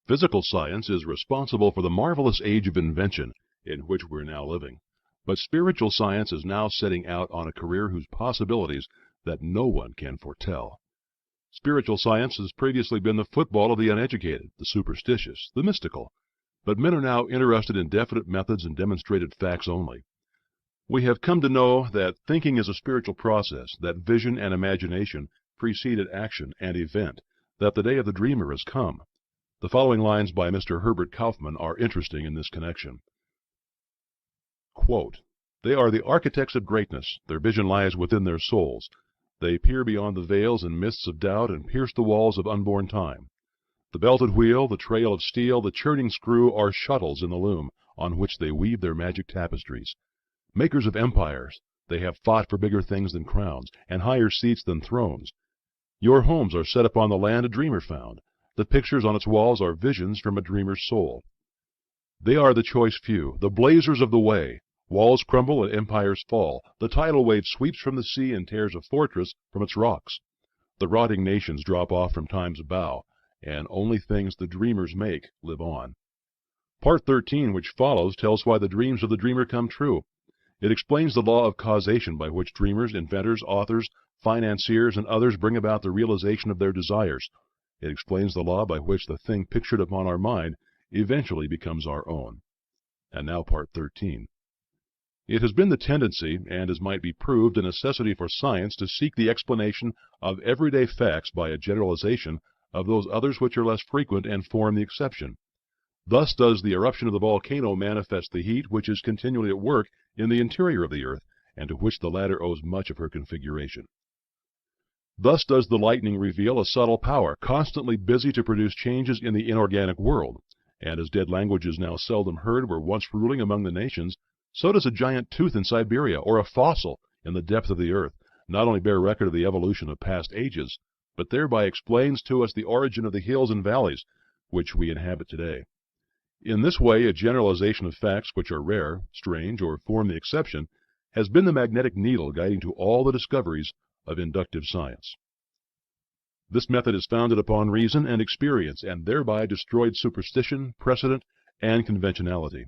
Physical science is responsible for the marvelous age of invention in which we're now living. But spiritual science is now setting out on a career whose possibilities that no one can foretell. Spiritual science has previously been the football of the uneducated, the superstitious, the mystical, but men are now interested in definite methods and demonstrated facts only. We have come to know that thinking is a spiritual process, that vision and imagination preceded action and event, that the day of the dreamer has come. The following lines by Mr. Herbert Kaufman are interesting in this connection. Quote, "They are the architects of greatness. Their vision lies within their souls. They peer beyond the veils and mists of doubt and pierce the walls of unborn time. The belted wheel, the trail of steel, the churning screw are shuttles in the loom on which they weave their magic tapestries. Makers of empires, they have fought for bigger things than crowns and higher seats than thrones. Your homes are set upon the land a dreamer found. The pictures on its walls are visions from a dreamer's soul. They are the choice few, the blazers of the way. Walls crumble and empires fall. The tidal wave sweeps from the sea and tears a fortress from its rocks. The rotting nations drop off from time's bow, and only things the dreamers make live on." Part 13, which follows, tells why the dreams of the dreamer come true. It explains the law of causation by which dreamers, inventors, authors, financiers, and others bring about the realization of their desires. It explains the law by which the thing pictured upon our mind eventually becomes our own. And now Part 13. It has been the tendency, and as might be proved, a necessity for science to seek the explanation of everyday facts by a generalization of those others which are less frequent and form the exception. Thus does the eruption of the volcano manifest the heat which is continually at work in the interior of the earth, and to which the latter owes much of her configuration. Thus does the lightning reveal a subtle power, constantly busy to produce changes in the inorganic world, and as dead languages now seldom heard were once ruling among the nations, so does a giant tooth in Siberia, or a fossil in the depth of the earth, not only bear record of the evolution of past ages, but thereby explains to us the origin of the hills and valleys which we inhabit today. In this way, a generalization of facts which are rare, strange, or form the exception, has been the magnetic needle guiding to all the discoveries of inductive science. This method is founded upon reason and experience, and thereby destroyed superstition, precedent, and conventionality.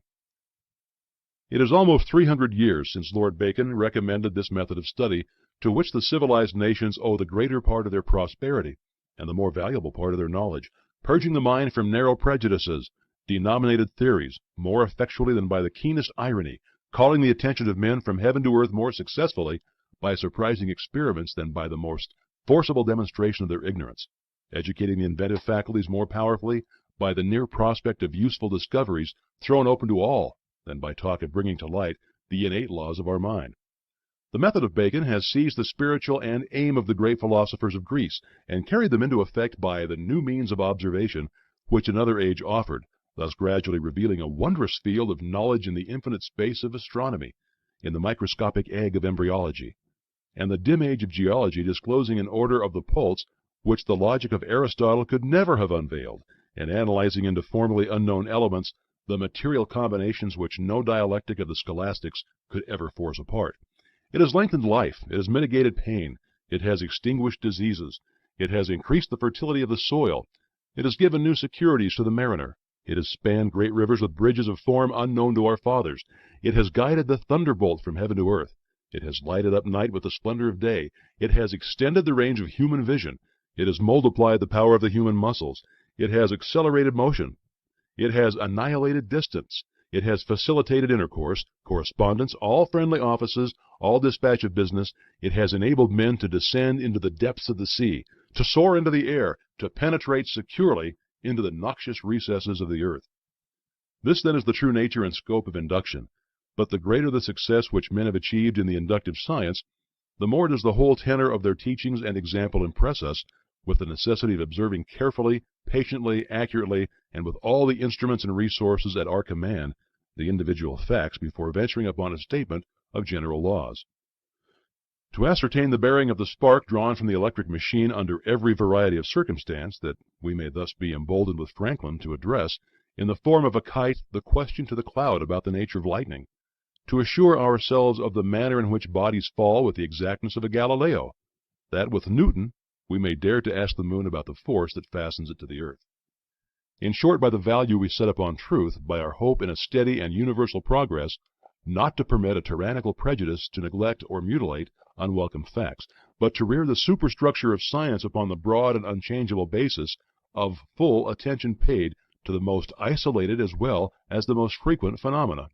It is almost 300 years since Lord Bacon recommended this method of study, to which the civilized nations owe the greater part of their prosperity and the more valuable part of their knowledge, purging the mind from narrow prejudices, denominated theories, more effectually than by the keenest irony, calling the attention of men from heaven to earth more successfully by surprising experiments than by the most forcible demonstration of their ignorance, educating the inventive faculties more powerfully by the near prospect of useful discoveries thrown open to all than by talk of bringing to light the innate laws of our mind. The method of Bacon has seized the spiritual and aim of the great philosophers of Greece, and carried them into effect by the new means of observation which another age offered, thus gradually revealing a wondrous field of knowledge in the infinite space of astronomy, in the microscopic egg of embryology, and the dim age of geology disclosing an order of the pulse which the logic of Aristotle could never have unveiled, and analyzing into formerly unknown elements the material combinations which no dialectic of the scholastics could ever force apart. It has lengthened life, it has mitigated pain, it has extinguished diseases, it has increased the fertility of the soil, it has given new securities to the mariner, it has spanned great rivers with bridges of form unknown to our fathers, it has guided the thunderbolt from heaven to earth, it has lighted up night with the splendor of day, it has extended the range of human vision, it has multiplied the power of the human muscles, it has accelerated motion, it has annihilated distance, it has facilitated intercourse, correspondence, all friendly offices, all dispatch of business, it has enabled men to descend into the depths of the sea, to soar into the air, to penetrate securely into the noxious recesses of the earth. This then is the true nature and scope of induction, but the greater the success which men have achieved in the inductive science, the more does the whole tenor of their teachings and example impress us with the necessity of observing carefully, patiently, accurately, and with all the instruments and resources at our command, the individual facts before venturing upon a statement of general laws. To ascertain the bearing of the spark drawn from the electric machine under every variety of circumstance, that we may thus be emboldened with Franklin to address, in the form of a kite, the question to the cloud about the nature of lightning, to assure ourselves of the manner in which bodies fall with the exactness of a Galileo, that with Newton we may dare to ask the moon about the force that fastens it to the earth. In short, by the value we set upon truth, by our hope in a steady and universal progress, not to permit a tyrannical prejudice to neglect or mutilate unwelcome facts, but to rear the superstructure of science upon the broad and unchangeable basis of full attention paid to the most isolated as well as the most frequent phenomena.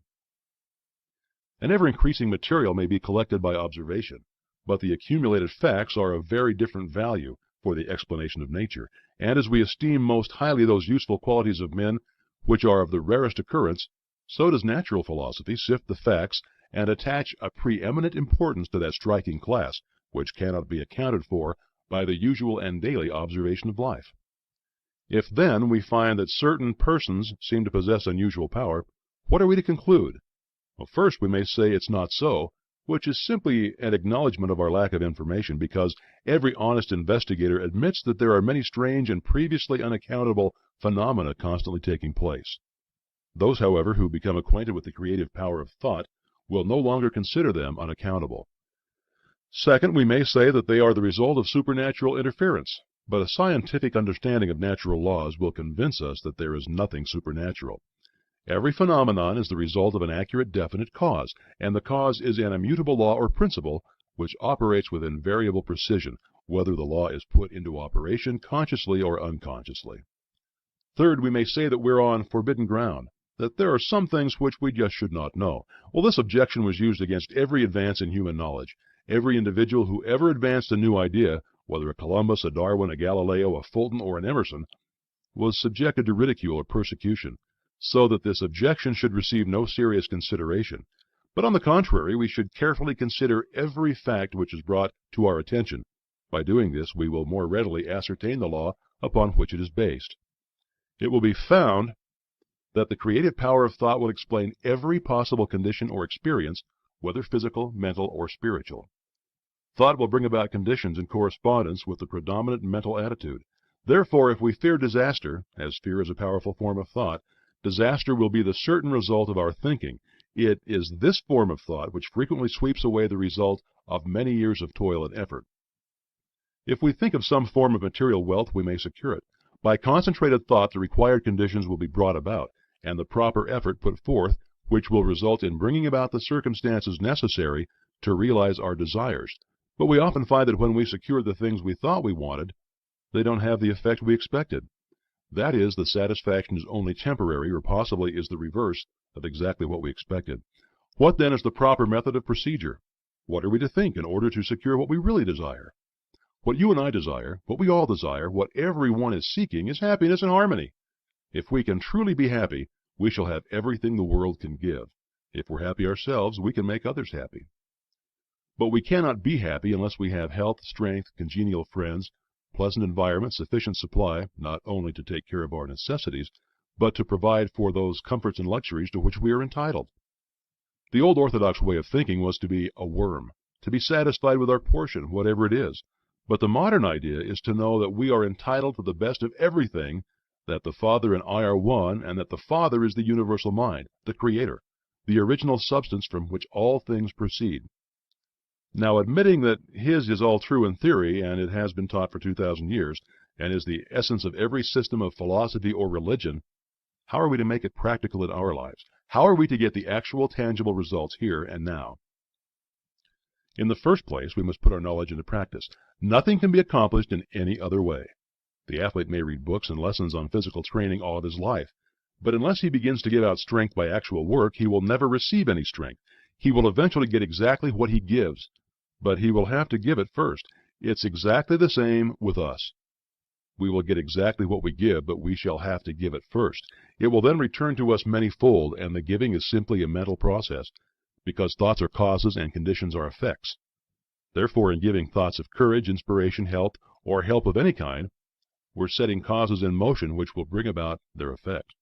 An ever-increasing material may be collected by observation, but the accumulated facts are of very different value for the explanation of nature, and as we esteem most highly those useful qualities of men which are of the rarest occurrence, so does natural philosophy sift the facts and attach a preeminent importance to that striking class which cannot be accounted for by the usual and daily observation of life. If, then, we find that certain persons seem to possess unusual power, what are we to conclude? Well, first, we may say it's not so, which is simply an acknowledgment of our lack of information, because every honest investigator admits that there are many strange and previously unaccountable phenomena constantly taking place. Those, however, who become acquainted with the creative power of thought will no longer consider them unaccountable. Second, we may say that they are the result of supernatural interference, but a scientific understanding of natural laws will convince us that there is nothing supernatural. Every phenomenon is the result of an accurate, definite cause, and the cause is an immutable law or principle which operates with invariable precision, whether the law is put into operation consciously or unconsciously. Third, we may say that we're on forbidden ground, that there are some things which we just should not know. Well, this objection was used against every advance in human knowledge. Every individual who ever advanced a new idea, whether a Columbus, a Darwin, a Galileo, a Fulton, or an Emerson, was subjected to ridicule or persecution, so that this objection should receive no serious consideration. But on the contrary, we should carefully consider every fact which is brought to our attention. By doing this, we will more readily ascertain the law upon which it is based. It will be found that the creative power of thought will explain every possible condition or experience, whether physical, mental, or spiritual. Thought will bring about conditions in correspondence with the predominant mental attitude. Therefore, if we fear disaster, as fear is a powerful form of thought, disaster will be the certain result of our thinking. It is this form of thought which frequently sweeps away the result of many years of toil and effort. If we think of some form of material wealth, we may secure it. By concentrated thought, the required conditions will be brought about, and the proper effort put forth, which will result in bringing about the circumstances necessary to realize our desires. But we often find that when we secure the things we thought we wanted, they don't have the effect we expected. That is, the satisfaction is only temporary, or possibly is the reverse of exactly what we expected. What then is the proper method of procedure? What are we to think in order to secure what we really desire? What you and I desire, what we all desire, what everyone is seeking, is happiness and harmony. If we can truly be happy, we shall have everything the world can give. If we're happy ourselves, we can make others happy. But we cannot be happy unless we have health, strength, congenial friends, pleasant environment, sufficient supply, not only to take care of our necessities, but to provide for those comforts and luxuries to which we are entitled. The old orthodox way of thinking was to be a worm, to be satisfied with our portion, whatever it is. But the modern idea is to know that we are entitled to the best of everything, that the Father and I are one, and that the Father is the universal mind, the Creator, the original substance from which all things proceed. Now, admitting that His is all true in theory, and it has been taught for 2,000 years, and is the essence of every system of philosophy or religion, how are we to make it practical in our lives? How are we to get the actual tangible results here and now? In the first place, we must put our knowledge into practice. Nothing can be accomplished in any other way. The athlete may read books and lessons on physical training all of his life, but unless he begins to give out strength by actual work, he will never receive any strength. He will eventually get exactly what he gives, but he will have to give it first. It's exactly the same with us. We will get exactly what we give, but we shall have to give it first. It will then return to us many-fold, and the giving is simply a mental process, because thoughts are causes and conditions are effects. Therefore, in giving thoughts of courage, inspiration, health, or help of any kind, we're setting causes in motion which will bring about their effect.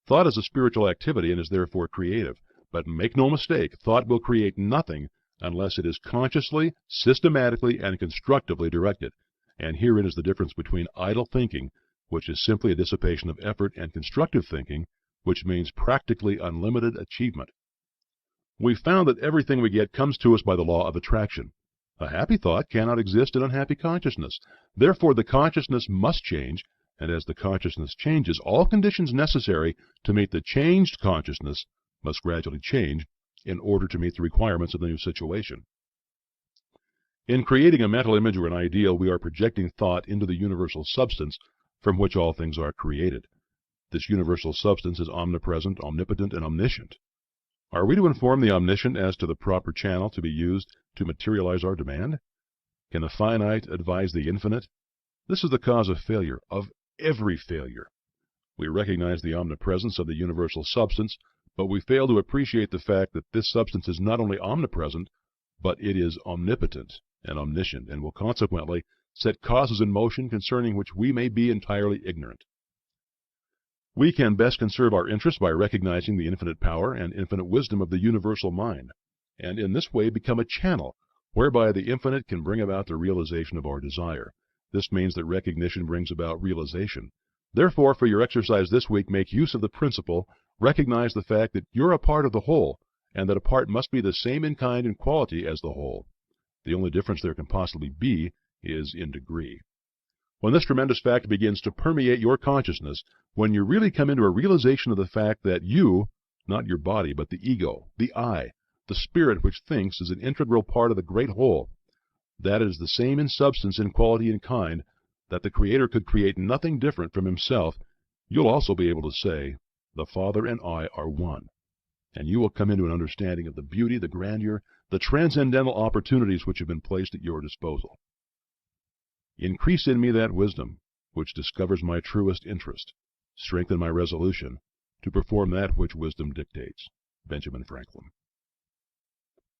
Thought is a spiritual activity and is therefore creative. But make no mistake, thought will create nothing unless it is consciously, systematically, and constructively directed. And herein is the difference between idle thinking, which is simply a dissipation of effort, and constructive thinking, which means practically unlimited achievement. We found that everything we get comes to us by the law of attraction. A happy thought cannot exist in unhappy consciousness. Therefore, the consciousness must change, And as the consciousness changes, all conditions necessary to meet the changed consciousness must gradually change in order to meet the requirements of the new situation. In creating a mental image or an ideal, we are projecting thought into the universal substance from which all things are created. This universal substance is omnipresent, omnipotent, and omniscient. Are we to inform the omniscient as to the proper channel to be used to materialize our demand? Can the finite advise the infinite? This is the cause of failure, of every failure. We recognize the omnipresence of the universal substance, but we fail to appreciate the fact that this substance is not only omnipresent, but it is omnipotent and omniscient, and will consequently set causes in motion concerning which we may be entirely ignorant. We can best conserve our interests by recognizing the infinite power and infinite wisdom of the universal mind, and in this way become a channel whereby the infinite can bring about the realization of our desire. This means that recognition brings about realization. Therefore, for your exercise this week, make use of the principle, recognize the fact that you're a part of the whole, and that a part must be the same in kind and quality as the whole. The only difference there can possibly be is in degree. When this tremendous fact begins to permeate your consciousness, when you really come into a realization of the fact that you, not your body, but the ego, the I, the spirit which thinks, is an integral part of the great whole, that is the same in substance, in quality, and kind, that the Creator could create nothing different from Himself, you'll also be able to say, the Father and I are one. And you will come into an understanding of the beauty, the grandeur, the transcendental opportunities which have been placed at your disposal. Increase in me that wisdom which discovers my truest interest. Strengthen my resolution to perform that which wisdom dictates. Benjamin Franklin.